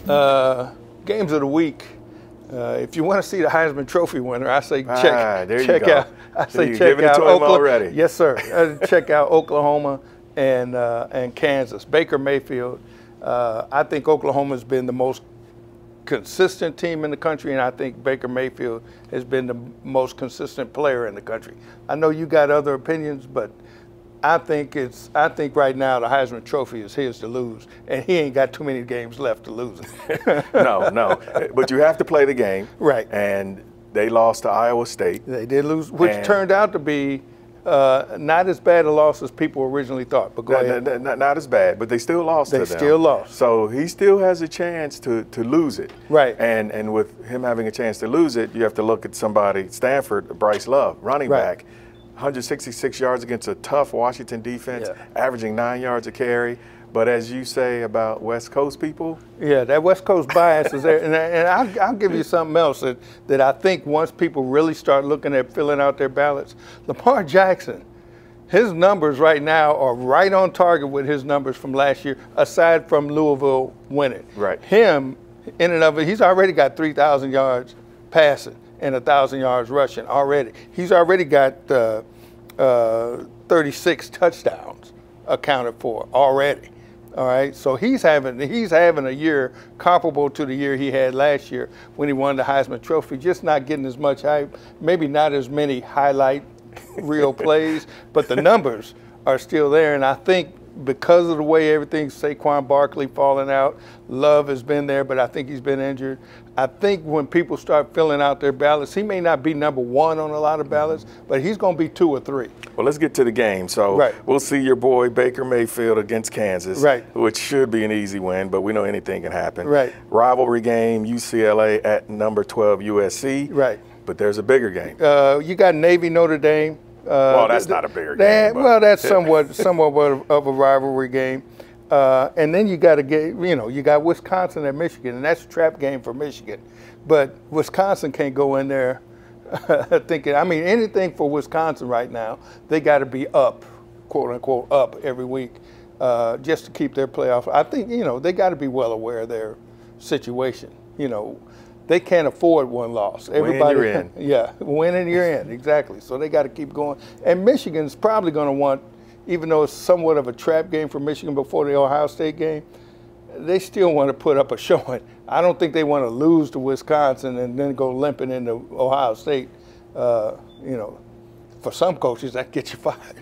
Games of the week. If you want to see the Heisman Trophy winner, I say check out. I say check out Oklahoma. Yes, sir. Check out Oklahoma and Kansas. Baker-Mayfield. I think Oklahoma's been the most consistent team in the country, and I think Baker-Mayfield has been the most consistent player in the country. I know you got other opinions, but I think right now the Heisman Trophy is his to lose, and he ain't got too many games left to lose. No, but you have to play the game. Right. And they lost to Iowa State. They did lose, which turned out to be not as bad a loss as people originally thought. But go ahead. Not as bad, but they still lost to them. They still lost. So he still has a chance to lose it. Right. And with him having a chance to lose it, you have to look at somebody, Stanford, Bryce-Love, running back. 166 yards against a tough Washington defense, averaging 9 yards a carry. But as you say about West Coast people, yeah, that West Coast bias is there. And I'll give you something else that I think once people really start looking at filling out their ballots, Lamar Jackson, his numbers right now are right on target with his numbers from last year, aside from Louisville winning. Right. Him, in and of it, he's already got 3,000 yards passing and 1,000 yards rushing already. He's already got 36 touchdowns accounted for already. All right, so he's having a year comparable to the year he had last year when he won the Heisman Trophy. Just not getting as much hype, maybe not as many highlight real plays, but the numbers are still there. And I think because of the way everything's Saquon Barkley falling out, Love has been there, but I think he's been injured. I think when people start filling out their ballots, he may not be number one on a lot of ballots, but he's going to be 2 or 3. Well, let's get to the game. So we'll see your boy Baker-Mayfield against Kansas, which should be an easy win, but we know anything can happen. Right. Rivalry game, UCLA at number 12 USC. Right. But there's a bigger game. You got Navy Notre Dame. Well, that's not a bigger game. Well, that's somewhat of a rivalry game. And then you got to get, you got Wisconsin and Michigan, and that's a trap game for Michigan. But Wisconsin can't go in there thinking, anything for Wisconsin right now, they got to be up, quote unquote, up every week just to keep their playoff. I think, they got to be well aware of their situation. They can't afford one loss. Everybody, win, you're in. Yeah, win and you're in, exactly. So they got to keep going. And Michigan's probably going to want, even though it's somewhat of a trap game for Michigan before the Ohio State game, they still want to put up a showing. I don't think they want to lose to Wisconsin and then go limping into Ohio State. For some coaches, that gets you fired.